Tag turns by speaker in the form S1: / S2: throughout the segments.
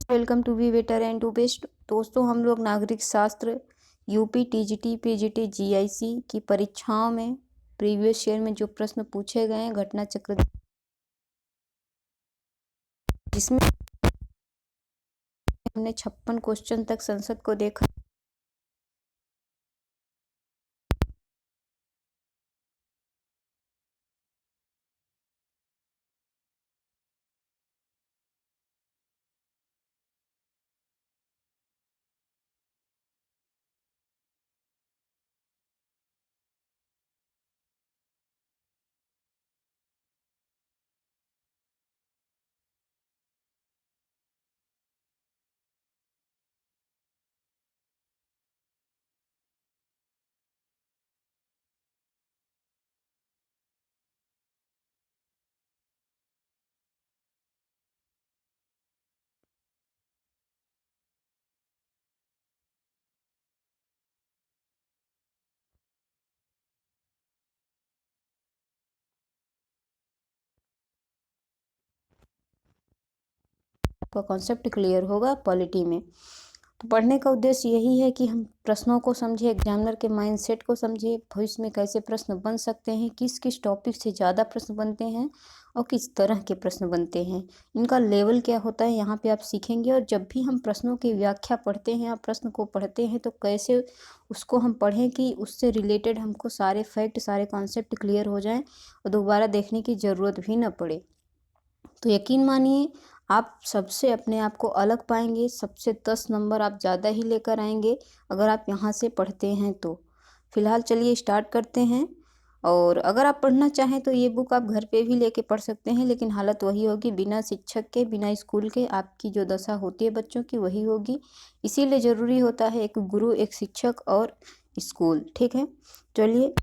S1: Welcome to वी वेटर एंड टू बेस्ट। दोस्तों, हम लोग नागरिक शास्त्र यूपी टीजीटी पीजीटी जीआईसी की परीक्षाओं में प्रीवियस ईयर में जो प्रश्न पूछे गए हैं घटना चक्र, जिसमें हमने 56 क्वेश्चन तक संसद को देखा। का कॉन्सेप्ट क्लियर होगा पॉलिटी में। तो पढ़ने का उद्देश्य यही है कि हम प्रश्नों को समझे, एग्जामिनर के माइंडसेट को समझे, भविष्य में कैसे प्रश्न बन सकते हैं, किस किस टॉपिक से ज़्यादा प्रश्न बनते हैं और किस तरह के प्रश्न बनते हैं, इनका लेवल क्या होता है, यहाँ पे आप सीखेंगे। और जब भी हम प्रश्नों की व्याख्या पढ़ते हैं या प्रश्न को पढ़ते हैं तो कैसे उसको हम पढ़ें कि उससे रिलेटेड हमको सारे फैक्ट, सारे कॉन्सेप्ट क्लियर हो जाएं और दोबारा देखने की ज़रूरत भी न पड़े। तो यकीन मानिए, आप सबसे अपने आप को अलग पाएंगे, सबसे 10 नंबर आप ज़्यादा ही लेकर आएंगे अगर आप यहाँ से पढ़ते हैं तो। फिलहाल चलिए स्टार्ट करते हैं। और अगर आप पढ़ना चाहें तो ये बुक आप घर पे भी लेके पढ़ सकते हैं, लेकिन हालत वही होगी, बिना शिक्षक के, बिना स्कूल के आपकी जो दशा होती है बच्चों की वही होगी। इसीलिए ज़रूरी होता है एक गुरु, एक शिक्षक और स्कूल। ठीक है, चलिए।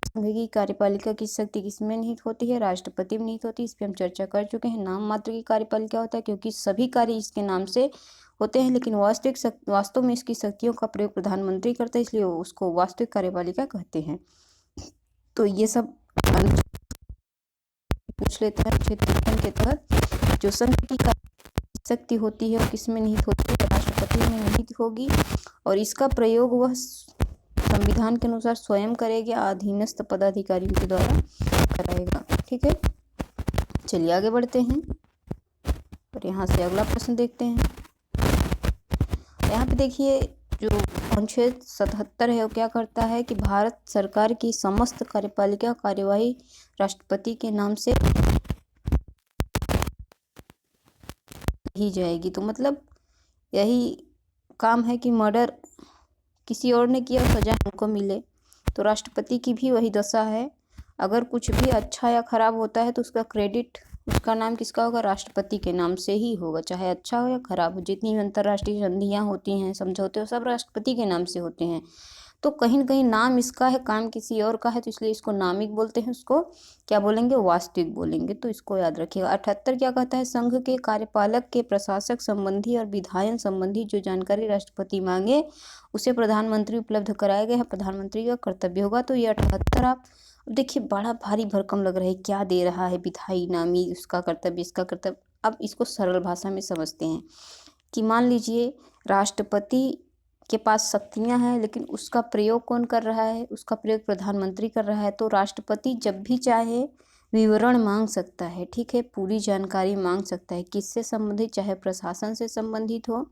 S1: संघ की कार्यपालिका की शक्ति किसमें निहित होती है? राष्ट्रपति में निहित होती है। इस पर हम चर्चा कर चुके हैं। नाम मात्र की कार्यपालिका होता है क्योंकि सभी कार्य इसके नाम से होते हैं, लेकिन वास्तव में इसकी शक्तियों का प्रयोग प्रधानमंत्री करता है, इसलिए उसको वास्तविक कार्यपालिका कहते हैं। तो ये सब पूछ लेते हैं। क्षेत्रफल के तहत जो संघ की शक्ति होती है वो किसमें निहित होती है? राष्ट्रपति में निहित होगी। और इसका प्रयोग वह संविधान के अनुसार स्वयं करेगा, अधीनस्थ पदाधिकारियों के द्वारा कराएगा। ठीक है, चलिए आगे बढ़ते हैं और यहाँ से अगला प्रश्न देखते हैं। यहाँ पे देखिए, जो अनुच्छेद 77 है वो क्या करता है कि भारत सरकार की समस्त कार्यपालिका कार्यवाही राष्ट्रपति के नाम से की जाएगी। तो मतलब यही काम है कि मर्डर किसी और ने किया, सजा हमको मिले। तो राष्ट्रपति की भी वही दशा है। अगर कुछ भी अच्छा या खराब होता है तो उसका क्रेडिट, उसका नाम किसका होगा? राष्ट्रपति के नाम से ही होगा, चाहे अच्छा हो या खराब हो। जितनी भी अंतर्राष्ट्रीय संधियाँ होती हैं, समझौते हो, सब राष्ट्रपति के नाम से होते हैं। तो कहीं न कहीं नाम इसका है, काम किसी और का है, तो इसलिए इसको नामिक बोलते हैं। उसको क्या बोलेंगे? वास्तविक बोलेंगे। तो इसको याद रखिएगा। 78 क्या कहता है? संघ के कार्यपालक के प्रशासक संबंधी और विधायन संबंधी जो जानकारी राष्ट्रपति मांगे उसे प्रधानमंत्री उपलब्ध कराया गया है, प्रधानमंत्री का कर्तव्य होगा। तो ये 78 आप देखिए, बड़ा भारी भरकम लग रहा है, क्या दे रहा है? विधायी नामी, उसका कर्तव्य, इसका कर्तव्य। अब इसको सरल भाषा में समझते हैं कि मान लीजिए राष्ट्रपति के पास शक्तियां हैं, लेकिन उसका प्रयोग कौन कर रहा है? उसका प्रयोग प्रधानमंत्री कर रहा है। तो राष्ट्रपति जब भी चाहे विवरण मांग सकता है। ठीक है, पूरी जानकारी मांग सकता है। किससे संबंधित? चाहे प्रशासन से संबंधित हो,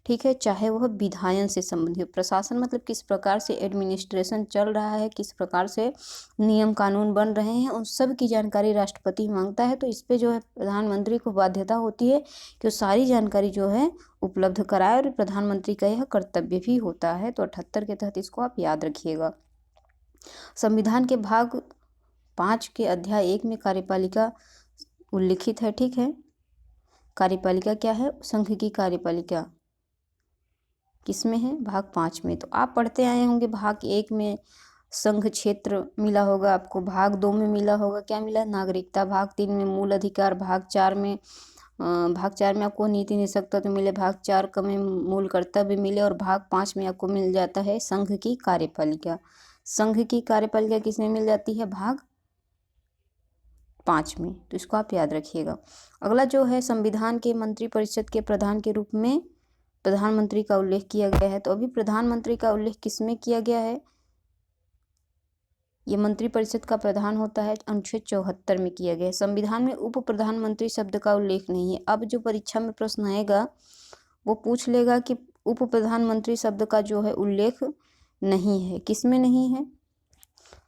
S1: ठीक है, चाहे वह विधायन से संबंधित हो। प्रशासन मतलब किस प्रकार से एडमिनिस्ट्रेशन चल रहा है, किस प्रकार से नियम कानून बन रहे हैं, उन सब की जानकारी राष्ट्रपति मांगता है। तो इस पे जो है प्रधानमंत्री को बाध्यता होती है कि वो सारी जानकारी जो है उपलब्ध कराए, और प्रधानमंत्री का यह कर्तव्य भी होता है। तो 78 के तहत इसको आप याद रखिएगा। संविधान के भाग 5 के अध्याय 1 में कार्यपालिका उल्लिखित है। ठीक है, कार्यपालिका क्या है? संघ की कार्यपालिका किसमें है? भाग 5 में। तो आप पढ़ते आए होंगे, भाग 1 में संघ क्षेत्र मिला होगा आपको, भाग 2 में मिला होगा, क्या मिला? नागरिकता। भाग 3 में मूल अधिकार। भाग 4 में आपको नीति निषेधता तो मिले, भाग 4 का में मूल कर्तव्य मिले, और भाग 5 में आपको मिल जाता है संघ की कार्यपालिका। संघ की कार्यपालिका किसमें मिल जाती है? भाग 5 में, तो इसको आप याद रखिएगा। अगला जो है, संविधान के मंत्रिपरिषद के प्रधान के रूप में प्रधानमंत्री का उल्लेख किया गया है। तो अभी प्रधानमंत्री का उल्लेख किसमें किया गया है? ये मंत्रिपरिषद का प्रधान होता है, अनुच्छेद 74 में किया गया है। संविधान में उप प्रधानमंत्री शब्द का उल्लेख नहीं है। अब जो परीक्षा में प्रश्न आएगा वो पूछ लेगा कि उप प्रधानमंत्री शब्द का जो है उल्लेख नहीं है। किसमें नहीं है?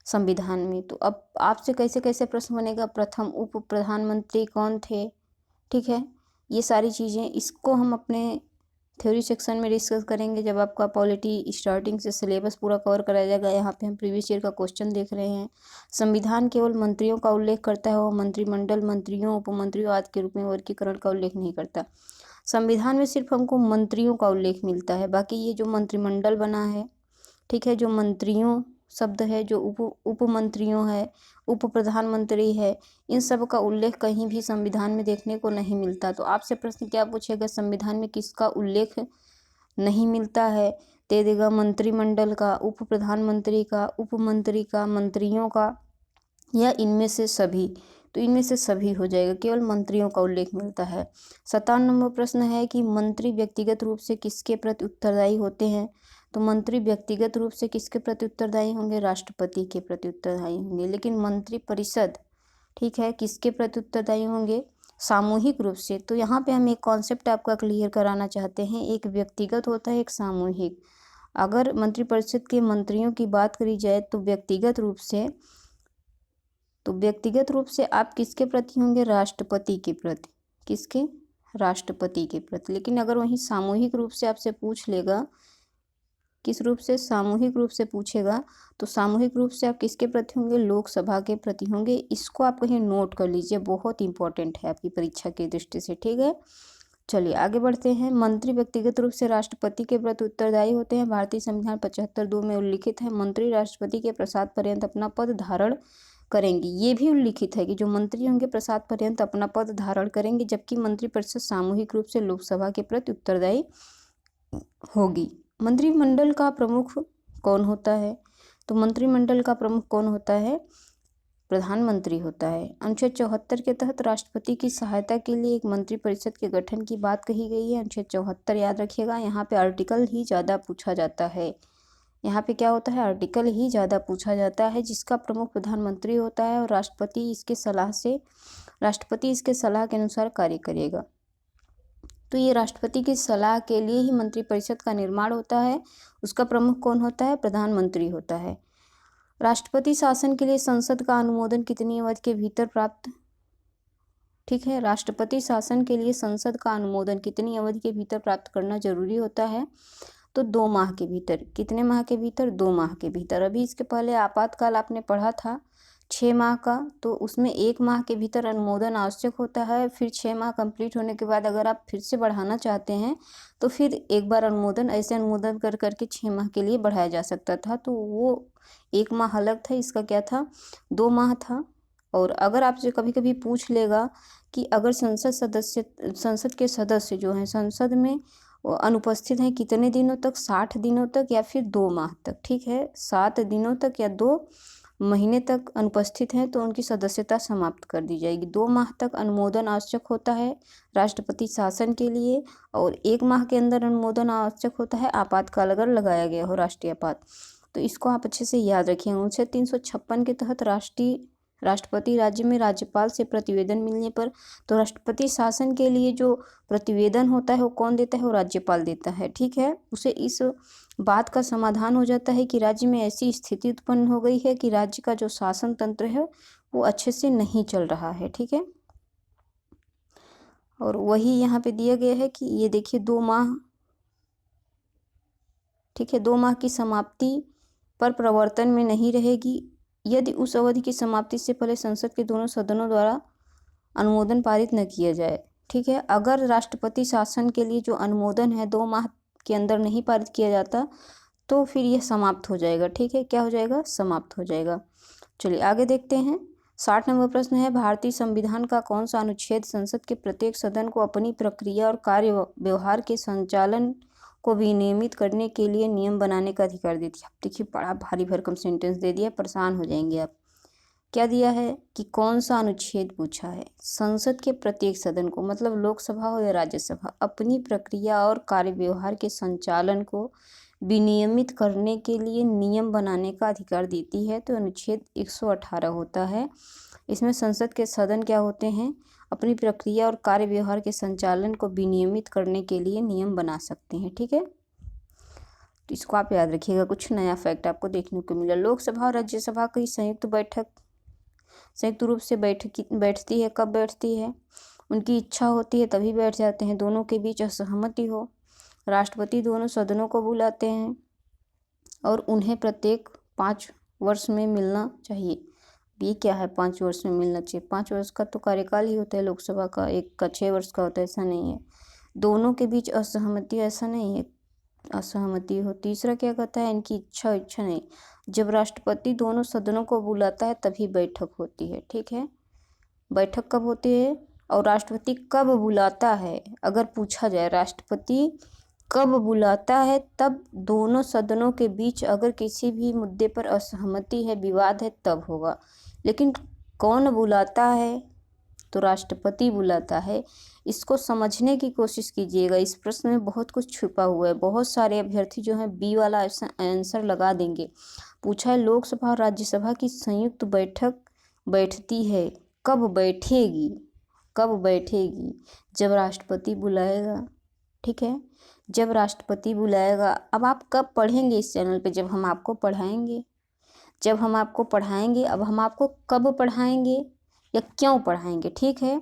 S1: संविधान में। तो अब आपसे कैसे कैसे प्रश्न बनेगा? प्रथम उप प्रधानमंत्री कौन थे? ठीक है, ये सारी चीज़ें, इसको हम अपने थ्योरी सेक्शन में डिस्कस करेंगे जब आपका पॉलिटी स्टार्टिंग से सिलेबस पूरा कवर कराया जाएगा। यहाँ पे हम प्रीवियस ईयर का क्वेश्चन देख रहे हैं। संविधान केवल मंत्रियों का उल्लेख करता है, वो मंत्रिमंडल, मंत्रियों, उपमंत्रियों आदि के रूप में वर्गीकरण का उल्लेख नहीं करता। संविधान में सिर्फ हमको मंत्रियों का उल्लेख मिलता है, बाकी ये जो मंत्रिमंडल बना है, ठीक है, जो मंत्रियों शब्द है, जो उप मंत्रियों है, उप प्रधानमंत्री है, इन सब का उल्लेख कहीं भी संविधान में देखने को नहीं मिलता। तो आपसे प्रश्न क्या पूछेगा? संविधान में किसका उल्लेख नहीं मिलता है? दे देगा मंत्रिमंडल का, उप प्रधानमंत्री का, उपमंत्री का, मंत्रियों का, या इनमें से सभी। तो इनमें से सभी हो जाएगा, केवल मंत्रियों का उल्लेख मिलता है। 57 नंबर प्रश्न है कि मंत्री व्यक्तिगत रूप से किसके प्रति उत्तरदायी होते हैं? तो मंत्री व्यक्तिगत रूप से किसके प्रति उत्तरदायी होंगे? राष्ट्रपति के प्रति उत्तरदायी होंगे। लेकिन मंत्रिपरिषद, ठीक है, किसके प्रति उत्तरदायी होंगे? सामूहिक रूप से। तो यहाँ पे हम एक कॉन्सेप्ट आपका क्लियर कराना चाहते हैं, एक व्यक्तिगत होता है, एक सामूहिक। अगर मंत्रिपरिषद के मंत्रियों की बात करी जाए तो व्यक्तिगत रूप से आप किसके प्रति होंगे? राष्ट्रपति के प्रति। किसके? राष्ट्रपति के प्रति। लेकिन अगर वहीं सामूहिक रूप से आपसे पूछ लेगा, किस रूप से? सामूहिक रूप से पूछेगा, तो सामूहिक रूप से आप किसके प्रति होंगे? लोकसभा के प्रति होंगे। इसको आप कहीं नोट कर लीजिए, बहुत इंपॉर्टेंट है आपकी परीक्षा की दृष्टि से, ठीक है। चलिए आगे बढ़ते हैं। मंत्री व्यक्तिगत रूप से राष्ट्रपति के प्रति उत्तरदायी होते हैं। भारतीय संविधान 75(2) में उल्लिखित है, मंत्री राष्ट्रपति के प्रसाद पर्यंत अपना पद धारण करेंगे। ये भी उल्लिखित है कि जो मंत्री होंगे प्रसाद पर्यंत अपना पद धारण करेंगे, जबकि मंत्रिपरिषद सामूहिक रूप से लोकसभा के प्रति उत्तरदायी होगी। मंत्रिमंडल का प्रमुख कौन होता है? तो मंत्रिमंडल का प्रमुख कौन होता है? प्रधानमंत्री होता है। अनुच्छेद 74 के तहत राष्ट्रपति की सहायता के लिए एक मंत्रिपरिषद के गठन की बात कही गई है। अनुच्छेद 74 याद रखिएगा। यहाँ पे आर्टिकल ही ज़्यादा पूछा जाता है। यहाँ पे क्या होता है? आर्टिकल ही ज़्यादा पूछा जाता है, जिसका प्रमुख प्रधानमंत्री होता है और राष्ट्रपति इसके सलाह के अनुसार कार्य करेगा। तो ये राष्ट्रपति की सलाह के लिए ही मंत्रिपरिषद का निर्माण होता है। उसका प्रमुख कौन होता है? प्रधानमंत्री होता है। राष्ट्रपति शासन के लिए संसद का अनुमोदन कितनी अवधि के भीतर प्राप्त? ठीक है, राष्ट्रपति शासन के लिए संसद का अनुमोदन कितनी अवधि के भीतर प्राप्त करना जरूरी होता है? तो 2 माह के भीतर। कितने माह के भीतर? 2 माह के भीतर। अभी इसके पहले आपातकाल आपने पढ़ा था 6 माह का, तो उसमें 1 माह के भीतर अनुमोदन आवश्यक होता है। फिर 6 माह कंप्लीट होने के बाद अगर आप फिर से बढ़ाना चाहते हैं तो फिर एक बार अनुमोदन कर करके 6 माह के लिए बढ़ाया जा सकता था। तो वो 1 माह अलग था, इसका क्या था? 2 माह था। और अगर आपसे कभी कभी पूछ लेगा कि अगर संसद के सदस्य जो हैं संसद में अनुपस्थित हैं कितने दिनों तक? 60 दिनों तक या फिर 2 माह तक। ठीक है, 7 दिनों तक या 2 महीने तक अनुपस्थित हैं तो उनकी सदस्यता समाप्त कर दी जाएगी। 2 माह तक अनुमोदन आवश्यक होता है राष्ट्रपति शासन के लिए, और 1 माह के अंदर अनुमोदन आवश्यक होता है आपातकाल अगर लगाया गया हो, राष्ट्रीय आपात। तो इसको आप अच्छे से याद रखिए। अनुच्छेद 356 के तहत राष्ट्रपति राज्य में राज्यपाल से प्रतिवेदन मिलने पर, तो राष्ट्रपति शासन के लिए जो प्रतिवेदन होता है वो कौन देता है? वो राज्यपाल देता है। ठीक है, उसे इस बात का समाधान हो जाता है कि राज्य में ऐसी स्थिति उत्पन्न हो गई है कि राज्य का जो शासन तंत्र है वो अच्छे से नहीं चल रहा है। ठीक है, और वही यहाँ पे दिया गया है कि ये देखिए 2 माह, ठीक है, 2 माह की समाप्ति पर प्रवर्तन में नहीं रहेगी यदि उस अवधि की समाप्ति से पहले संसद के दोनों सदनों द्वारा अनुमोदन पारित न किया जाए। ठीक है, अगर राष्ट्रपति शासन के लिए जो अनुमोदन है 2 माह के अंदर नहीं पारित किया जाता तो फिर यह समाप्त हो जाएगा। ठीक है, क्या हो जाएगा? समाप्त हो जाएगा। चलिए आगे देखते हैं। 60 नंबर प्रश्न है, भारतीय संविधान का कौन सा अनुच्छेद संसद के प्रत्येक सदन को अपनी प्रक्रिया और कार्य व्यवहार के संचालन को विनियमित करने के लिए नियम बनाने का अधिकार देती है? देखिए बड़ा भारी भरकम सेंटेंस दे दिया, परेशान हो जाएंगे आप। क्या दिया है कि कौन सा अनुच्छेद पूछा है। संसद के प्रत्येक सदन को, मतलब लोकसभा हो या राज्यसभा, अपनी प्रक्रिया और कार्य व्यवहार के संचालन को विनियमित करने के लिए नियम बनाने का अधिकार देती है। तो अनुच्छेद 118 होता है। इसमें संसद के सदन क्या होते हैं, अपनी प्रक्रिया और कार्य व्यवहार के संचालन को विनियमित करने के लिए नियम बना सकते हैं। ठीक है, तो इसको आप याद रखिएगा। कुछ नया फैक्ट आपको देखने को मिला। लोकसभा और राज्यसभा की संयुक्त रूप से बैठती है। कब बैठती है, उनकी इच्छा होती है तभी बैठ जाते हैं। दोनों के बीच असहमति हो, राष्ट्रपति दोनों सदनों को बुलाते हैं और उन्हें प्रत्येक 5 वर्ष में मिलना चाहिए। ये क्या है 5 वर्ष में मिलना चाहिए? 5 वर्ष का तो कार्यकाल ही होता है लोकसभा का, एक का 6 वर्ष का होता है, ऐसा नहीं है। दोनों के बीच असहमति, ऐसा नहीं है असहमति हो। तीसरा क्या कहता है, इनकी इच्छा नहीं। जब राष्ट्रपति दोनों सदनों को बुलाता है तभी बैठक होती है। ठीक है, बैठक कब होती है और राष्ट्रपति कब बुलाता है, अगर पूछा जाए राष्ट्रपति कब बुलाता है, तब दोनों सदनों के बीच अगर किसी भी मुद्दे पर असहमति है, विवाद है, तब होगा। लेकिन कौन बुलाता है, तो राष्ट्रपति बुलाता है। इसको समझने की कोशिश कीजिएगा। इस प्रश्न में बहुत कुछ छुपा हुआ है। बहुत सारे अभ्यर्थी जो हैं बी वाला आंसर लगा देंगे। पूछा है लोकसभा और राज्यसभा की संयुक्त बैठक बैठती है, कब बैठेगी? कब बैठेगी? जब राष्ट्रपति बुलाएगा। ठीक है, जब राष्ट्रपति बुलाएगा। अब आप कब पढ़ेंगे इस चैनल पे? जब हम आपको पढ़ाएंगे। जब हम आपको पढ़ाएंगे। अब हम आपको कब पढ़ाएंगे या क्यों पढ़ाएंगे? ठीक है,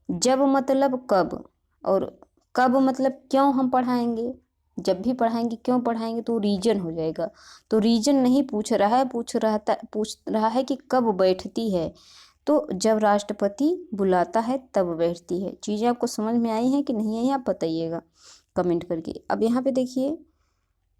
S1: जब मतलब कब और कब मतलब क्यों हम पढ़ाएंगे। जब भी पढ़ाएंगे क्यों पढ़ाएंगे तो रीजन हो जाएगा। तो रीजन नहीं पूछ रहा है, पूछ रहा है कि कब बैठती है। तो जब राष्ट्रपति बुलाता है तब बैठती है। चीज़ें आपको समझ में आई हैं कि नहीं आई, आप बताइएगा कमेंट करके। अब यहाँ पे देखिए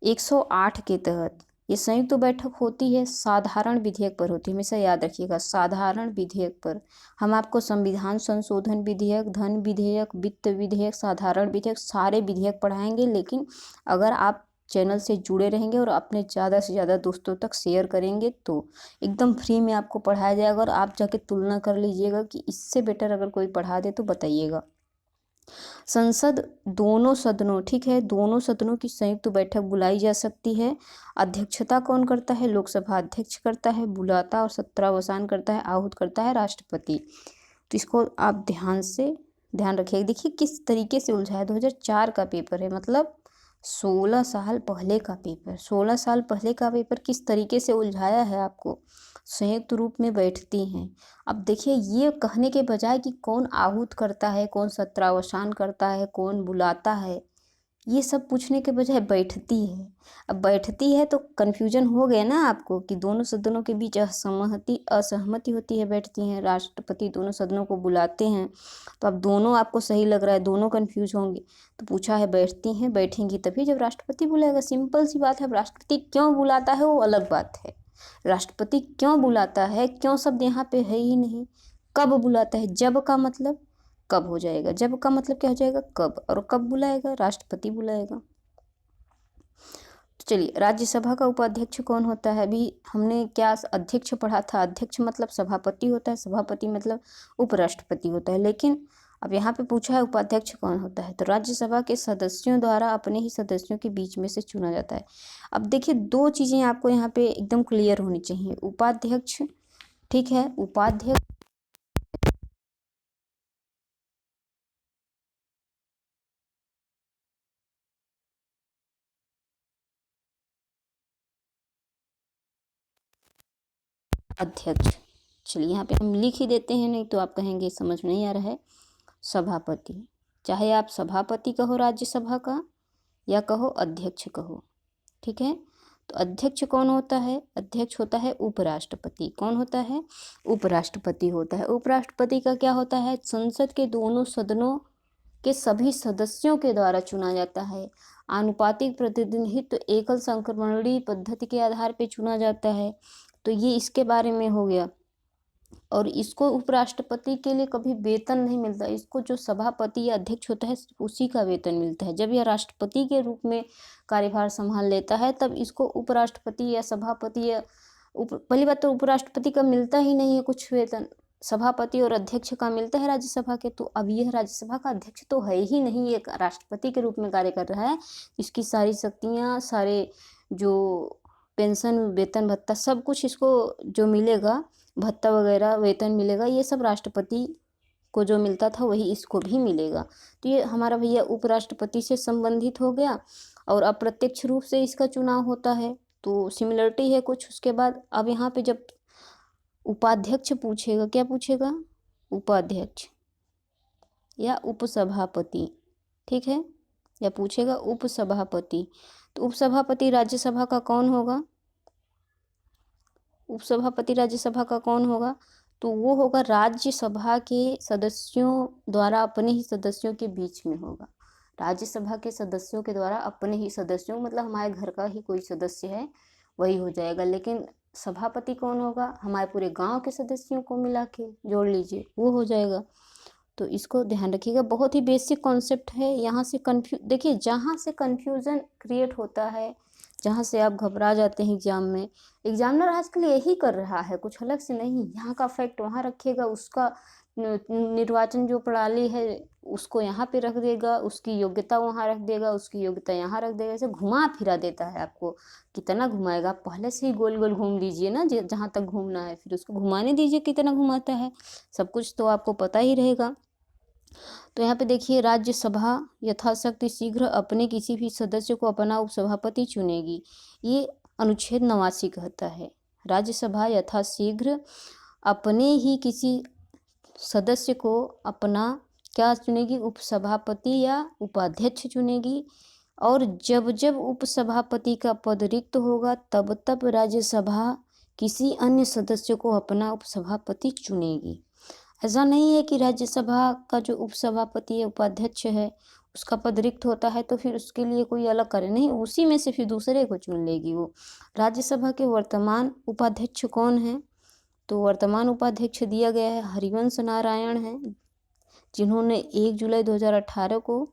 S1: 108 के तहत ये संयुक्त बैठक होती है, साधारण विधेयक पर होती है। हमेशा याद रखिएगा, साधारण विधेयक पर। हम आपको संविधान संशोधन विधेयक, धन विधेयक, वित्त विधेयक, साधारण विधेयक, सारे विधेयक पढ़ाएंगे। लेकिन अगर आप चैनल से जुड़े रहेंगे और अपने ज़्यादा से ज़्यादा दोस्तों तक शेयर करेंगे तो एकदम फ्री में आपको पढ़ाया जाएगा। और आप जाके तुलना कर लीजिएगा कि इससे बेटर अगर कोई पढ़ा दे तो बताइएगा। संसद दोनों सदनों, ठीक है, दोनों सदनों की संयुक्त बैठक बुलाई जा सकती है। अध्यक्षता कौन करता है? लोकसभा अध्यक्ष करता है। बुलाता और सत्रावसान करता है, आहूत करता है राष्ट्रपति। तो इसको आप ध्यान रखिएगा। देखिए किस तरीके से उलझा है। 2004 का पेपर है, मतलब 16 साल पहले का पेपर। 16 साल पहले का पेपर किस तरीके से उलझाया है आपको। संयुक्त रूप में बैठती हैं। अब देखिए ये कहने के बजाय कि कौन आहूत करता है, कौन सत्रावसान करता है, कौन बुलाता है, ये सब पूछने के बजाय बैठती है। अब बैठती है तो कन्फ्यूजन हो गया ना आपको कि दोनों सदनों के बीच असहमति होती है, बैठती हैं। राष्ट्रपति दोनों सदनों को बुलाते हैं। तो अब दोनों आपको सही लग रहा है, दोनों कन्फ्यूज होंगे। तो पूछा है बैठती हैं, बैठेंगी तभी जब राष्ट्रपति बुलाएगा। सिंपल सी बात है। अब राष्ट्रपति क्यों बुलाता है वो अलग बात है। राष्ट्रपति क्यों बुलाता है, क्यों शब्द यहाँ पे है ही नहीं। कब बुलाता है, जब का मतलब कब हो जाएगा, जब का मतलब क्या हो जाएगा कब, और कब बुलाएगा, राष्ट्रपति बुलाएगा। तो चलिए, राज्यसभा का उपाध्यक्ष कौन होता है? अभी हमने क्या अध्यक्ष पढ़ा था। अध्यक्ष मतलब सभापति होता है, सभापति मतलब उपराष्ट्रपति होता है। लेकिन अब यहाँ पे पूछा है उपाध्यक्ष कौन होता है, तो राज्यसभा के सदस्यों द्वारा अपने ही सदस्यों के बीच में से चुना जाता है। अब देखिए 2 चीज़ें आपको यहाँ पे एकदम क्लियर होनी चाहिए। उपाध्यक्ष, ठीक है, उपाध्यक्ष अध्यक्ष। चलिए यहाँ पे हम लिख ही देते हैं, नहीं तो आप कहेंगे समझ में नहीं आ रहा है। सभापति, चाहे आप सभापति कहो राज्यसभा का या कहो अध्यक्ष कहो, ठीक है। तो अध्यक्ष कौन होता है? अध्यक्ष होता है उपराष्ट्रपति। कौन होता है? उपराष्ट्रपति होता है। उपराष्ट्रपति का क्या होता है? संसद के दोनों सदनों के सभी सदस्यों के द्वारा चुना जाता है। आनुपातिक प्रतिनिधित्व एकल संक्रमणीय पद्धति के आधार पर चुना जाता है। तो ये इसके बारे में हो गया। और इसको उपराष्ट्रपति के लिए कभी वेतन नहीं मिलता। इसको जो सभापति या अध्यक्ष होता है उसी का वेतन मिलता है। जब यह राष्ट्रपति के रूप में कार्यभार संभाल लेता है तब इसको उपराष्ट्रपति या सभापति या पहली बात तो उपराष्ट्रपति का मिलता ही नहीं है कुछ वेतन, सभापति और अध्यक्ष का मिलता है राज्यसभा के। तो अब यह राज्यसभा का अध्यक्ष तो है ही नहीं, एक राष्ट्रपति के रूप में कार्य कर रहा है। इसकी सारी शक्तियाँ, सारे जो पेंशन, वेतन, भत्ता, सब कुछ इसको जो मिलेगा, भत्ता वगैरह, वेतन मिलेगा, ये सब राष्ट्रपति को जो मिलता था वही इसको भी मिलेगा। तो ये हमारा भैया उपराष्ट्रपति से संबंधित हो गया और अप्रत्यक्ष रूप से इसका चुनाव होता है, तो सिमिलरिटी है कुछ। उसके बाद अब यहाँ पे जब उपाध्यक्ष पूछेगा, क्या पूछेगा? उपाध्यक्ष या उपसभापति, ठीक है, या पूछेगा उपसभापति। तो उपसभापति राज्यसभा का कौन होगा? उपसभापति राज्यसभा का कौन होगा? तो वो होगा राज्यसभा के सदस्यों द्वारा अपने ही सदस्यों के बीच में होगा। राज्यसभा के सदस्यों के द्वारा अपने ही सदस्यों, मतलब हमारे घर का ही कोई सदस्य है वही हो जाएगा। लेकिन सभापति कौन होगा? हमारे पूरे गांव के सदस्यों को मिला के जोड़ लीजिए, वो हो जाएगा। तो इसको ध्यान रखिएगा, बहुत ही बेसिक कॉन्सेप्ट है। यहाँ से देखिए, जहाँ से कन्फ्यूज़न क्रिएट होता है, जहाँ से आप घबरा जाते हैं एग्जाम में, एग्जामिनर आजकल यही कर रहा है, कुछ अलग से नहीं। यहाँ का फैक्ट वहाँ रखेगा, उसका निर्वाचन जो प्रणाली है उसको यहाँ पे रख देगा, उसकी योग्यता वहाँ रख देगा, उसकी योग्यता यहाँ रख देगा, ऐसे घुमा फिरा देता है आपको। कितना घुमाएगा? आप पहले से ही गोल गोल घूम लीजिए ना, जहाँ तक घूमना है, फिर उसको घुमाने दीजिए कितना घुमाता है। सब कुछ तो आपको पता ही रहेगा। तो यहाँ पे देखिए, राज्यसभा यथाशक्ति शीघ्र अपने किसी भी सदस्य को अपना उपसभापति चुनेगी। ये अनुच्छेद 89 कहता है, राज्यसभा यथाशीघ्र अपने ही किसी सदस्य को अपना क्या चुनेगी? उपसभापति या उपाध्यक्ष चुनेगी। और जब जब उपसभापति का पद रिक्त होगा तब तब राज्यसभा किसी अन्य सदस्य को अपना उपसभापति चुनेगी। ऐसा नहीं है कि राज्यसभा का जो उपसभापति या उपाध्यक्ष है उसका पद रिक्त होता है तो फिर उसके लिए कोई अलग करे, नहीं, उसी में से फिर दूसरे को चुन लेगी वो। राज्यसभा के वर्तमान उपाध्यक्ष कौन है? तो वर्तमान उपाध्यक्ष दिया गया है हरिवंश नारायण है, जिन्होंने 1 जुलाई 2018 को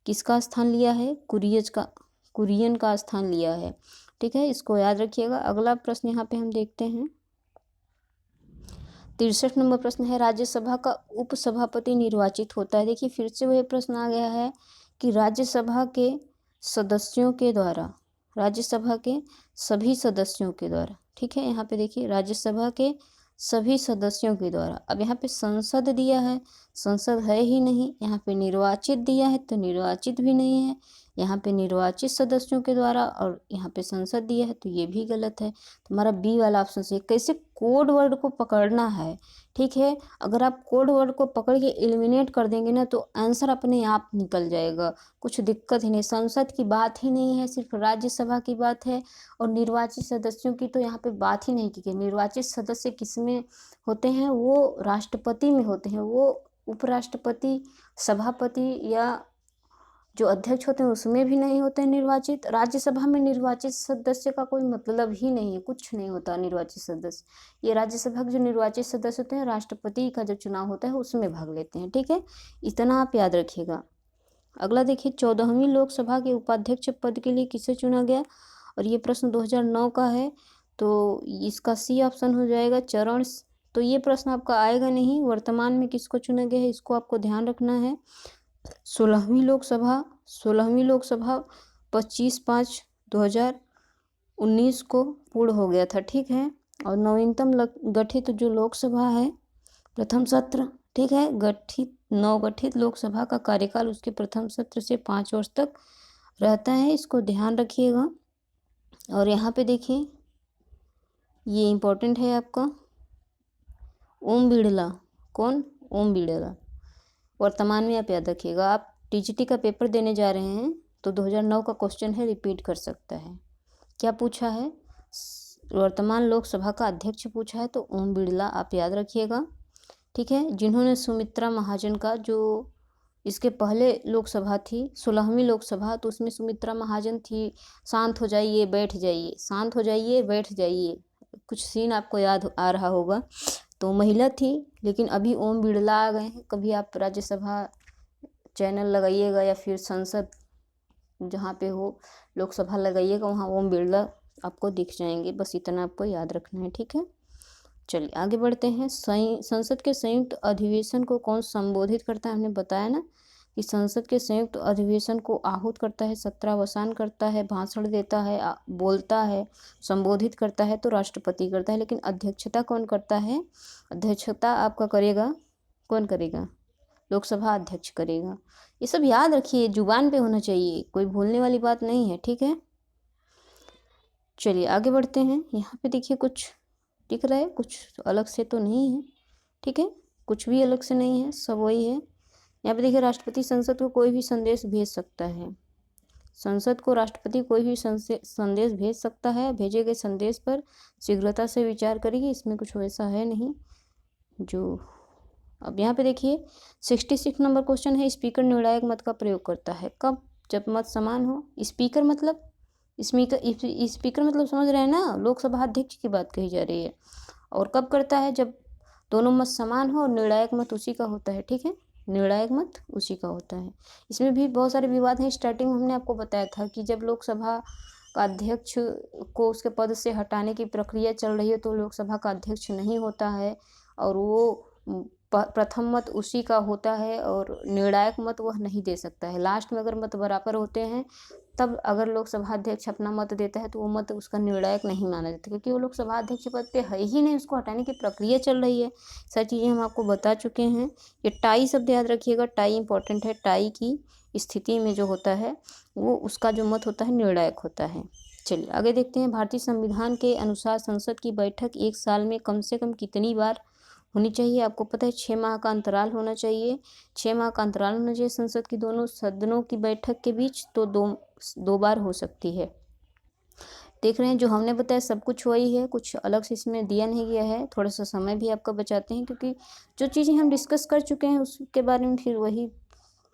S1: किसका स्थान लिया है? कुरियन का स्थान लिया है, ठीक है, इसको याद रखिएगा। अगला प्रश्न यहाँ पे हम देखते हैं, 63 नंबर प्रश्न है, राज्यसभा का उपसभापति निर्वाचित होता है। देखिए, फिर से वही प्रश्न आ गया है कि राज्यसभा के सदस्यों के द्वारा, राज्यसभा के सभी सदस्यों के द्वारा, ठीक है, यहाँ पे देखिए, राज्यसभा के सभी सदस्यों के द्वारा। अब यहाँ पे संसद दिया है, संसद है ही नहीं। यहाँ पे निर्वाचित दिया है तो निर्वाचित भी नहीं है। यहाँ पे निर्वाचित सदस्यों के द्वारा और यहाँ पे संसद दिया है तो ये भी गलत है। तो हमारा बी वाला ऑप्शन से कैसे कोड वर्ड को पकड़ना है, ठीक है। अगर आप कोड वर्ड को पकड़ के एलिमिनेट कर देंगे ना तो आंसर अपने आप निकल जाएगा, कुछ दिक्कत ही नहीं। संसद की बात ही नहीं है, सिर्फ राज्यसभा की बात है। और निर्वाचित सदस्यों की तो यहाँ पे बात ही नहीं की गई। निर्वाचित सदस्य किसमें होते हैं? वो राष्ट्रपति में होते हैं, वो उपराष्ट्रपति, सभापति या जो अध्यक्ष होते हैं उसमें भी नहीं होते हैं निर्वाचित। राज्यसभा में निर्वाचित सदस्य का कोई मतलब ही नहीं है, कुछ नहीं होता निर्वाचित सदस्य। ये राज्यसभा के जो निर्वाचित सदस्य होते हैं, राष्ट्रपति का जब चुनाव होता है उसमें भाग लेते हैं, ठीक है, इतना आप याद रखिएगा। अगला देखिए, 14वीं लोकसभा के उपाध्यक्ष पद के लिए किसे चुना गया? और ये प्रश्न 2009 का है, तो इसका सी ऑप्शन हो जाएगा, चरण। तो ये प्रश्न आपका आएगा नहीं। वर्तमान में किसको चुना गया है इसको आपको ध्यान रखना है। 16वीं लोकसभा 25/5/2019 को पूर्ण हो गया था, ठीक है। और नवीनतम गठित जो लोकसभा है, प्रथम सत्र, ठीक है, नवगठित लोकसभा का कार्यकाल उसके प्रथम सत्र से 5 वर्ष तक रहता है, इसको ध्यान रखिएगा। और यहाँ पे देखिए, ये इम्पोर्टेंट है आपका, ओम बिड़ला। कौन? ओम बिड़ला। वर्तमान में आप याद रखिएगा। आप टीजीटी का पेपर देने जा रहे हैं तो 2009 का क्वेश्चन है, रिपीट कर सकता है। क्या पूछा है? वर्तमान लोकसभा का अध्यक्ष पूछा है, तो ओम बिड़ला आप याद रखिएगा, ठीक है। जिन्होंने सुमित्रा महाजन का, जो इसके पहले लोकसभा थी 16वीं लोकसभा, तो उसमें सुमित्रा महाजन थी, शांत हो जाइए बैठ जाइए, शांत हो जाइए बैठ जाइए, कुछ सीन आपको याद आ रहा होगा। तो महिला थी, लेकिन अभी ओम बिड़ला आ गए हैं। कभी आप राज्यसभा चैनल लगाइएगा या फिर संसद जहाँ पे हो लोकसभा लगाइएगा, वहाँ ओम बिड़ला आपको दिख जाएंगे, बस इतना आपको याद रखना है, ठीक है। चलिए आगे बढ़ते हैं। संसद के संयुक्त अधिवेशन को कौन संबोधित करता है? हमने बताया ना कि संसद के संयुक्त अधिवेशन को आहूत करता है, सत्रावसान करता है, भाषण देता है, बोलता है, संबोधित करता है तो राष्ट्रपति करता है। लेकिन अध्यक्षता कौन करता है? अध्यक्षता आपका करेगा, कौन करेगा? लोकसभा अध्यक्ष करेगा। ये सब याद रखिए, जुबान पे होना चाहिए, कोई भूलने वाली बात नहीं है, ठीक है। चलिए आगे बढ़ते हैं। यहाँ पे देखिए कुछ दिख रहा है, कुछ अलग से तो नहीं है, ठीक है, कुछ भी अलग से नहीं है, सब वही है। यहाँ पे देखिए राष्ट्रपति संसद को कोई भी संदेश भेज सकता है। संसद को राष्ट्रपति कोई भी संदेश भेज सकता है। भेजे गए संदेश पर शीघ्रता से विचार करेगी, इसमें कुछ वैसा है नहीं जो। अब यहाँ पे देखिए 66 नंबर क्वेश्चन है, स्पीकर निर्णायक मत का प्रयोग करता है कब? जब मत समान हो। स्पीकर मतलब स्पीकर मतलब समझ रहे हैं ना, लोकसभा अध्यक्ष की बात कही जा रही है। और कब करता है? जब दोनों मत समान हो और निर्णायक मत उसी का होता है, ठीक है, निर्णायक मत उसी का होता है। इसमें भी बहुत सारे विवाद हैं। स्टार्टिंग में हमने आपको बताया था कि जब लोकसभा का अध्यक्ष को उसके पद से हटाने की प्रक्रिया चल रही है तो लोकसभा का अध्यक्ष नहीं होता है और वो प्रथम मत उसी का होता है और निर्णायक मत वह नहीं दे सकता है। लास्ट में अगर मत बराबर होते हैं तब अगर लोकसभा अध्यक्ष अपना मत देता है तो वो मत उसका निर्णायक नहीं माना जाता, क्योंकि वो लोकसभा अध्यक्ष पद पे है ही नहीं, उसको हटाने की प्रक्रिया चल रही है। सारी चीज़ें हम आपको बता चुके हैं। ये टाई शब्द याद रखिएगा, टाई इंपॉर्टेंट है। टाई की स्थिति में जो होता है वो उसका जो मत होता है निर्णायक होता है। चलिए आगे देखते हैं। भारतीय संविधान के अनुसार संसद की बैठक एक साल में कम से कम कितनी बार होनी चाहिए? आपको पता है 6 माह का अंतराल होना चाहिए। 6 माह का अंतराल होना चाहिए संसद की दोनों सदनों की बैठक के बीच, तो दो बार हो सकती है। देख रहे हैं जो हमने बताया सब कुछ वही है, कुछ अलग से इसमें दिया नहीं गया है। थोड़ा सा समय भी आपका बचाते हैं क्योंकि जो चीज़ें हम डिस्कस कर चुके हैं उसके बारे में फिर वही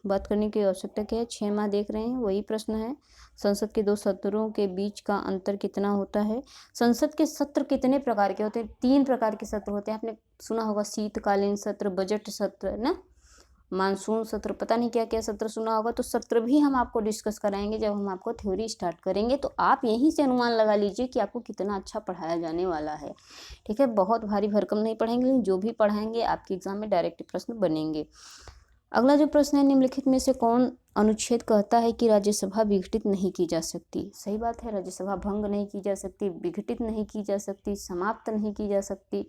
S1: बात करने की आवश्यकता क्या है। 6 माह देख रहे हैं, वही प्रश्न है। संसद के 2 सत्रों के बीच का अंतर कितना होता है? संसद के सत्र कितने प्रकार के होते हैं? 3 प्रकार के सत्र होते हैं। आपने सुना होगा शीतकालीन सत्र, बजट सत्र ना, मानसून सत्र, पता नहीं क्या क्या सत्र सुना होगा। तो सत्र भी हम आपको डिस्कस कराएंगे जब हम आपको थ्योरी स्टार्ट करेंगे। तो आप यहीं से अनुमान लगा लीजिए कि आपको कितना अच्छा पढ़ाया जाने वाला है, ठीक है। बहुत भारी भरकम नहीं पढ़ाएंगे, लेकिन जो भी पढ़ाएंगे आपके एग्जाम में डायरेक्ट प्रश्न बनेंगे। अगला जो प्रश्न है, निम्नलिखित में से कौन अनुच्छेद कहता है कि राज्यसभा विघटित नहीं की जा सकती? सही बात है, राज्यसभा भंग नहीं की जा सकती, विघटित नहीं की जा सकती, समाप्त नहीं की जा सकती।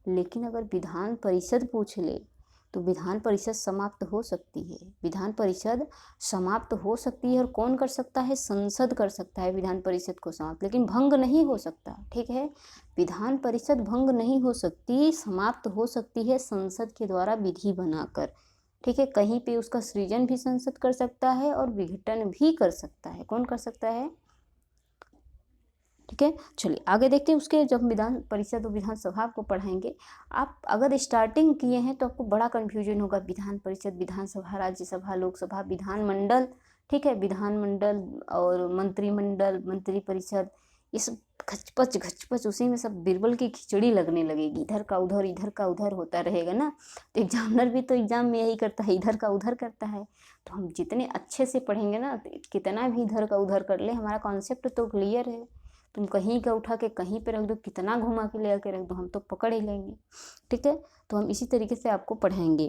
S1: लेकिन अगर विधान परिषद पूछ ले तो विधान परिषद समाप्त हो सकती है। विधान परिषद समाप्त हो सकती है और कौन कर सकता है? संसद कर सकता है विधान परिषद को समाप्त, लेकिन भंग नहीं हो सकता, ठीक है। विधान परिषद भंग नहीं हो सकती, समाप्त हो सकती है संसद के द्वारा विधि बनाकर, ठीक है। कहीं पे उसका सृजन भी संसद कर सकता है और विघटन भी कर सकता है। कौन कर सकता है? ठीक है। चलिए आगे देखते हैं। उसके जब विधान परिषद और विधानसभा को पढ़ाएंगे, आप अगर स्टार्टिंग किए हैं तो आपको बड़ा कन्फ्यूजन होगा। विधान परिषद, विधानसभा, राज्यसभा, लोकसभा, विधानमंडल, ठीक है, विधानमंडल और मंत्रिमंडल, मंत्री परिषद, ये सब घचपच उसी में सब बिरबल की खिचड़ी लगने लगेगी। इधर का उधर, इधर का उधर होता रहेगा ना। तो एग्जामिनर भी तो एग्जाम में यही करता है, इधर का उधर करता है। तो हम जितने अच्छे से पढ़ेंगे ना, कितना भी इधर का उधर कर ले, हमारा कॉन्सेप्ट तो क्लियर है। तुम कहीं का उठा के कहीं पे रख दो, कितना घुमा के ले आके रख दो, हम तो पकड़ ही लेंगे, ठीक है। तो हम इसी तरीके से आपको पढ़ाएंगे।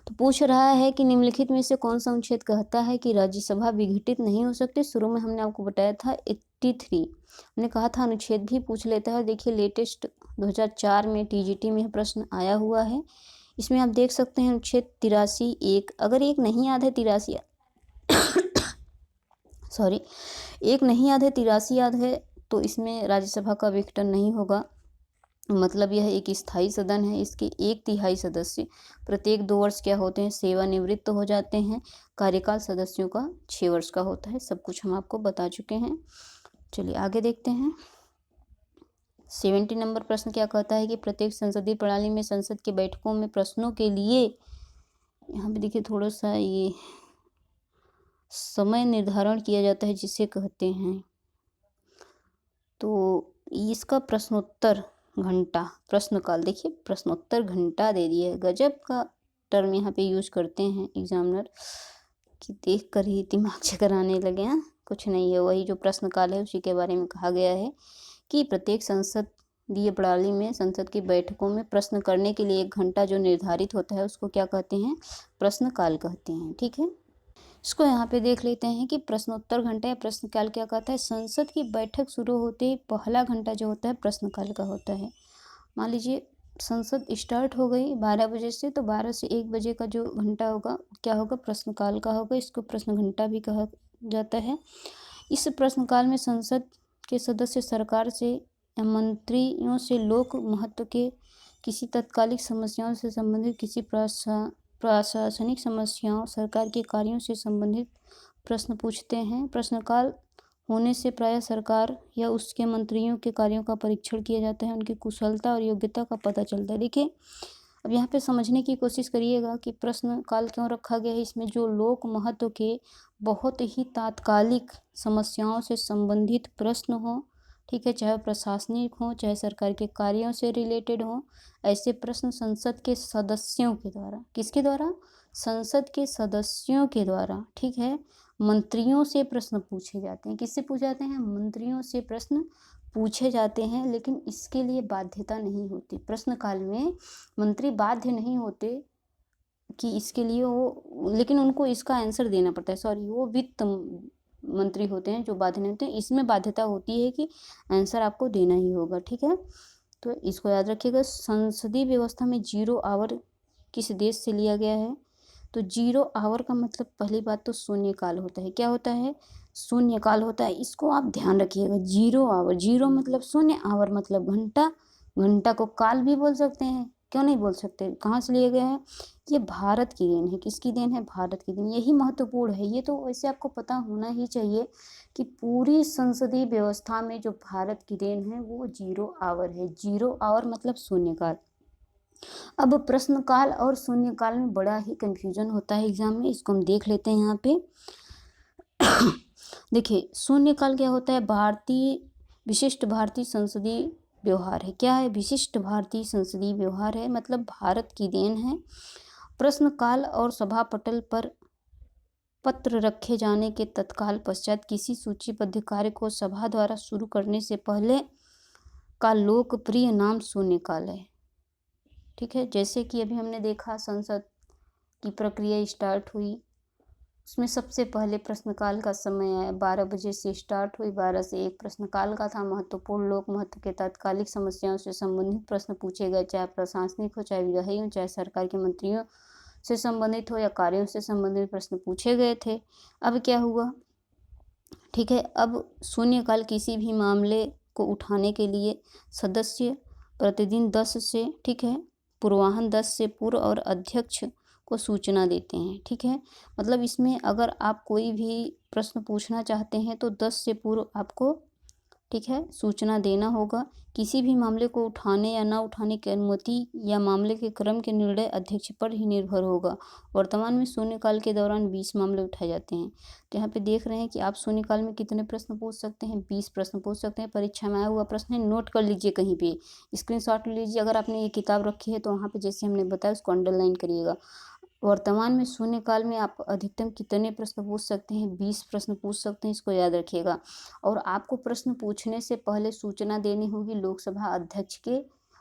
S1: तो पूछ रहा है कि निम्नलिखित में से कौन सा अनुच्छेद कहता है कि राज्यसभा विघटित नहीं हो सकती? शुरू में हमने आपको बताया था 83, हमने कहा था अनुच्छेद भी पूछ लेता है। देखिए लेटेस्ट 2004 में TGT में प्रश्न आया हुआ है। इसमें आप देख सकते हैं अनुच्छेद 83 1, अगर एक नहीं याद है 83 सॉरी, एक नहीं याद है 83 याद है तो इसमें राज्यसभा का विघटन नहीं होगा। मतलब यह एक स्थायी सदन है। इसके 1/3 सदस्य प्रत्येक 2 वर्ष क्या होते हैं? सेवानिवृत्त हो जाते हैं। कार्यकाल सदस्यों का 6 वर्ष का होता है। सब कुछ हम आपको बता चुके हैं। चलिए आगे देखते हैं। 70 नंबर प्रश्न क्या कहता है कि प्रत्येक संसदीय प्रणाली में संसद की बैठकों में प्रश्नों के लिए, यहाँ पे देखिए थोड़ा सा ये समय निर्धारण किया जाता है जिसे कहते हैं, तो इसका प्रश्नोत्तर घंटा, प्रश्नकाल, देखिए प्रश्नोत्तर घंटा दे दिया है। गजब का टर्म यहाँ पे यूज करते हैं एग्जामिनर कि देख कर ही दिमाग चकराने लगे। हाँ, कुछ नहीं है, वही जो प्रश्नकाल है उसी के बारे में कहा गया है कि प्रत्येक संसदीय प्रणाली में संसद की बैठकों में प्रश्न करने के लिए 1 घंटा जो निर्धारित होता है उसको क्या कहते हैं, प्रश्नकाल कहते हैं। ठीक है, इसको यहाँ पे देख लेते हैं कि प्रश्नोत्तर घंटा या प्रश्नकाल क्या कहता है। संसद की बैठक शुरू होते ही पहला घंटा जो होता है प्रश्नकाल का होता है। मान लीजिए संसद स्टार्ट हो गई 12 बजे से, तो 12 से 1 बजे का जो घंटा होगा क्या होगा, प्रश्नकाल का होगा। इसको प्रश्न घंटा भी कहा जाता है। इस प्रश्नकाल में संसद के सदस्य सरकार से या मंत्रियों से लोक महत्व के किसी तात्कालिक समस्याओं से संबंधित, किसी प्रशासनिक समस्याओं, सरकार के कार्यों से संबंधित प्रश्न पूछते हैं। प्रश्नकाल होने से प्रायः सरकार या उसके मंत्रियों के कार्यों का परीक्षण किया जाता है, उनकी कुशलता और योग्यता का पता चलता है। देखिए, अब यहाँ पे समझने की कोशिश करिएगा कि प्रश्नकाल क्यों रखा गया है। इसमें जो लोक महत्व के बहुत ही तात्कालिक समस्याओं से संबंधित प्रश्न हो, ठीक है, चाहे प्रशासनिक हो चाहे सरकार के कार्यों से रिलेटेड हो, ऐसे प्रश्न संसद के सदस्यों के द्वारा, किसके द्वारा, संसद के सदस्यों के द्वारा, ठीक है, मंत्रियों से प्रश्न पूछे जाते हैं। किससे पूछे जाते हैं, मंत्रियों से प्रश्न पूछे जाते हैं। लेकिन इसके लिए बाध्यता नहीं होती। प्रश्नकाल में मंत्री बाध्य नहीं होते कि इसके लिए वो, लेकिन उनको इसका आंसर देना पड़ता है। सॉरी, वो वित्त मंत्री होते हैं जो बाध्य नहीं होते हैं। इसमें बाध्यता होती है कि आंसर आपको देना ही होगा। ठीक है, तो इसको याद रखिएगा। संसदीय व्यवस्था में 0 आवर किस देश से लिया गया है, तो 0 आवर का मतलब पहली बात तो शून्यकाल होता है। क्या होता है, शून्यकाल होता है। इसको आप ध्यान रखिएगा। 0 आवर, 0 मतलब शून्य, आवर मतलब घंटा, घंटा को काल भी बोल सकते हैं, क्यों नहीं बोल सकते। कहाँ से लिए गए हैं, ये भारत की देन है। किसकी देन है, भारत की देन। यही महत्वपूर्ण है। ये तो वैसे आपको पता होना ही चाहिए कि पूरी संसदीय व्यवस्था में जो भारत की देन है वो 0 आवर है। 0 आवर मतलब शून्यकाल। अब प्रश्नकाल और शून्यकाल में बड़ा ही कंफ्यूजन होता है एग्जाम में। इसको हम देख लेते हैं यहाँ पे। देखिए, शून्यकाल क्या होता है, भारतीय विशिष्ट भारतीय संसदीय व्यवहार है। क्या है, विशिष्ट भारतीय संसदीय व्यवहार है, मतलब भारत की देन है। प्रश्नकाल और सभा पटल पर पत्र रखे जाने के तत्काल पश्चात किसी सूचीबद्ध कार्य को सभा द्वारा शुरू करने से पहले का लोकप्रिय नाम शून्यकाल है। ठीक है, जैसे कि अभी हमने देखा संसद की प्रक्रिया स्टार्ट हुई, उसमें सबसे पहले प्रश्नकाल का समय आया। 12 बजे से स्टार्ट हुई, 12 से 1 प्रश्नकाल का था। महत्वपूर्ण लोक महत्व के तात्कालिक समस्याओं से संबंधित प्रश्न पूछे गए, चाहे प्रशासनिक हो, चाहे विधायी हो, चाहे सरकार के मंत्रियों से संबंधित हो या कार्यों से संबंधित प्रश्न पूछे गए थे। अब क्या हुआ, ठीक है, अब शून्यकाल किसी भी मामले को उठाने के लिए सदस्य प्रतिदिन 10 से, ठीक है, पूर्वाह्न 10 से पूर्व और अध्यक्ष को सूचना देते हैं। ठीक है, मतलब इसमें अगर आप कोई भी प्रश्न पूछना चाहते हैं तो 10 से पूर्व आपको, ठीक है, सूचना देना होगा। किसी भी मामले को उठाने या ना उठाने की अनुमति या मामले के क्रम के निर्णय अध्यक्ष पर ही निर्भर होगा। वर्तमान में शून्यकाल के दौरान 20 मामले उठाए जाते हैं। तो यहाँ पे देख रहे हैं कि आप शून्यकाल में कितने प्रश्न पूछ सकते हैं, 20 प्रश्न पूछ सकते हैं। परीक्षा में आया हुआ प्रश्न है, नोट कर लीजिए, कहीं पे स्क्रीनशॉट ले लीजिए। अगर आपने ये किताब रखी है तो वहाँ पे जैसे हमने बताया उसको अंडरलाइन करिएगा। वर्तमान में शून्यकाल में आप अधिकतम कितने प्रश्न पूछ सकते हैं, 20 प्रश्न पूछ सकते हैं, इसको याद रखिएगा। और आपको प्रश्न पूछने से पहले सूचना देनी होगी लोकसभा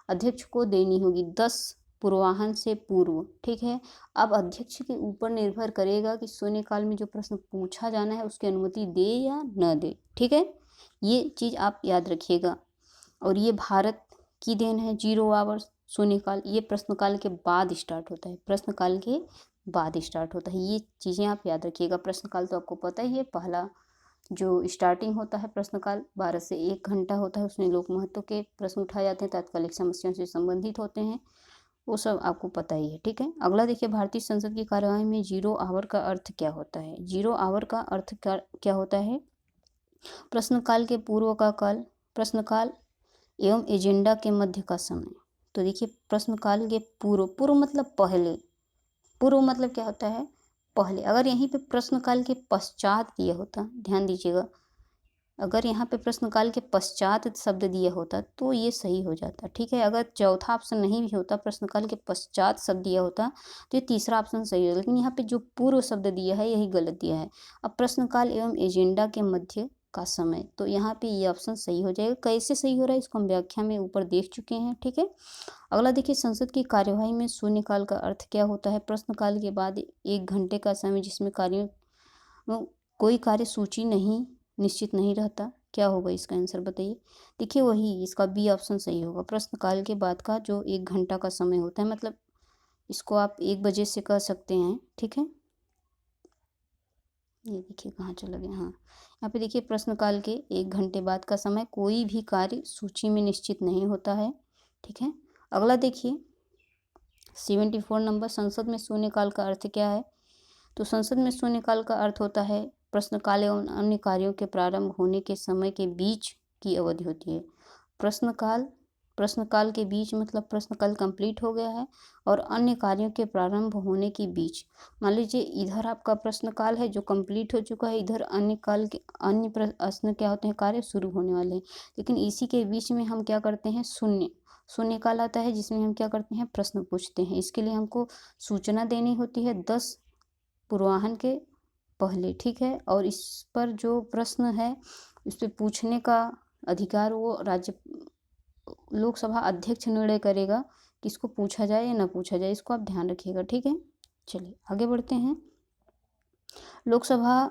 S1: अध्यक्ष को देनी होगी 10 पूर्वाह्न से पूर्व। ठीक है, अब अध्यक्ष के ऊपर निर्भर करेगा कि शून्यकाल में जो प्रश्न पूछा जाना है उसकी अनुमति दे या न दे। ठीक है, ये चीज़ आप याद रखिएगा। और ये भारत की देन है 0 आवर्स शून्यकाल। ये प्रश्नकाल के बाद स्टार्ट होता है, प्रश्नकाल के बाद स्टार्ट होता है। ये चीज़ें आप याद रखिएगा। प्रश्नकाल तो आपको पता ही है, पहला जो स्टार्टिंग होता है प्रश्नकाल 12 से 1 घंटा होता है। उसमें लोक महत्व के प्रश्न उठाए जाते हैं, तात्कालिक समस्याओं से संबंधित होते हैं, वो सब आपको पता ही है। ठीक है, अगला देखिए, भारतीय संसद की कार्यवाही में 0 आवर का अर्थ क्या होता है। 0 आवर का अर्थ क्या होता है, प्रश्नकाल के पूर्व का काल, प्रश्नकाल एवं एजेंडा के मध्य का समय। तो देखिए, प्रश्नकाल के पूर्व मतलब पहले, पूर्व मतलब क्या होता है, पहले। अगर यहीं पे प्रश्नकाल के पश्चात दिया होता, ध्यान दीजिएगा, अगर यहाँ पे प्रश्नकाल के पश्चात शब्द दिया होता तो ये सही हो जाता, ठीक है। अगर चौथा ऑप्शन नहीं भी होता, प्रश्नकाल के पश्चात शब्द दिया होता तो ये तीसरा ऑप्शन सही होता, लेकिन यहाँ पे जो पूर्व शब्द दिया है यही गलत दिया है। अब प्रश्नकाल एवं एजेंडा के मध्य का समय, तो यहाँ पे ये ऑप्शन सही हो जाएगा। कैसे सही हो रहा है इसको हम व्याख्या में ऊपर देख चुके हैं, ठीक है। अगला देखिए, संसद की कार्यवाही में शून्यकाल का अर्थ क्या होता है। प्रश्नकाल के बाद 1 घंटे का समय जिसमें कोई कार्य सूची नहीं निश्चित नहीं रहता, क्या होगा इसका आंसर बताइए। देखिए वही इसका बी ऑप्शन सही होगा। प्रश्नकाल के बाद का जो 1 घंटा का समय होता है, मतलब इसको आप 1 बजे से कह सकते हैं, ठीक है। ये देखिए कहाँ चला गया, हाँ यहाँ पे देखिए प्रश्नकाल के 1 घंटे बाद का समय कोई भी कार्य सूची में निश्चित नहीं होता है, ठीक है। अगला देखिए 74 नंबर, संसद में शून्यकाल का अर्थ क्या है। तो संसद में शून्यकाल का अर्थ होता है प्रश्नकाल एवं अन्य कार्यों के प्रारंभ होने के समय के बीच की अवधि होती है। प्रश्नकाल के बीच मतलब प्रश्नकाल कंप्लीट हो गया है और अन्य कार्यों के प्रारंभ होने के बीच। मान लीजिए इधर आपका प्रश्नकाल है जो कंप्लीट हो चुका है, इधर अन्य प्रश्न क्या होते हैं, कार्य शुरू होने वाले हैं, लेकिन इसी के बीच में हम क्या करते हैं, शून्यकाल आता है जिसमें हम क्या करते हैं, प्रश्न पूछते हैं। इसके लिए हमको सूचना देनी होती है 10 पूर्वाह्न के पहले, ठीक है। और इस पर जो प्रश्न है इस पर पूछने का अधिकार वो लोकसभा अध्यक्ष निर्णय करेगा कि इसको पूछा जाए या ना पूछा जाए, इसको आप ध्यान रखिएगा, ठीक है। चलिए आगे बढ़ते हैं। लोकसभा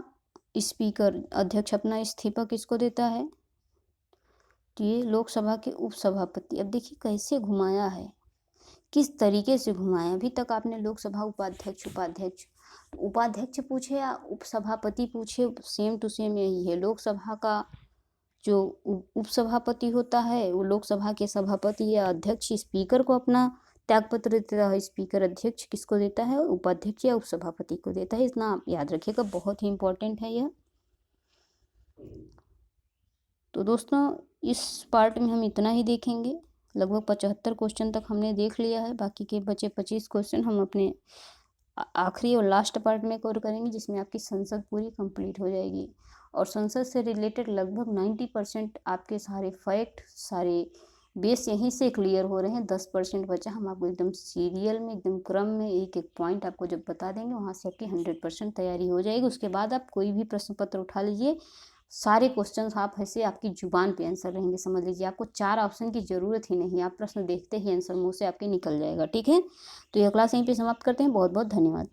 S1: स्पीकर अध्यक्ष अपना इस्तीफा किसको देता है, तो ये लोकसभा के उपसभापति। अब देखिए कैसे घुमाया है, किस तरीके से घुमाया। अभी तक आपने लोकसभा उपाध्यक्ष पूछे या उपसभापति पूछे, सेम टू सेम यही है। लोकसभा का जो उपसभापति होता है वो लोकसभा के सभापति या अध्यक्ष स्पीकर को अपना त्यागपत्र देता है। स्पीकर अध्यक्ष किसको देता है, उपाध्यक्ष या उपसभापति को देता है। इतना आप याद रखिएगा, बहुत ही इंपॉर्टेंट है यह। तो दोस्तों इस पार्ट में हम इतना ही देखेंगे। लगभग 75 क्वेश्चन तक हमने देख लिया है, बाकी के बचे 25 क्वेश्चन हम अपने आखिरी और लास्ट पार्ट में कवर करेंगे, जिसमें आपकी संसद पूरी कंप्लीट हो जाएगी। और संसद से रिलेटेड लगभग 90% आपके सारे फैक्ट, सारे बेस यहीं से क्लियर हो रहे हैं। 10% बचा, हम आपको एकदम सीरियल में, एकदम क्रम में एक एक पॉइंट आपको जब बता देंगे, वहाँ से आपकी 100% तैयारी हो जाएगी। उसके बाद आप कोई भी प्रश्न पत्र उठा लीजिए, सारे क्वेश्चंस आप ऐसे आपकी जुबान पे आंसर रहेंगे। समझ लीजिए आपको 4 ऑप्शन की ज़रूरत ही नहीं, आप प्रश्न देखते ही आंसर मुँह से आपके निकल जाएगा, ठीक है। तो यह क्लास यहीं पे समाप्त करते हैं। बहुत बहुत धन्यवाद।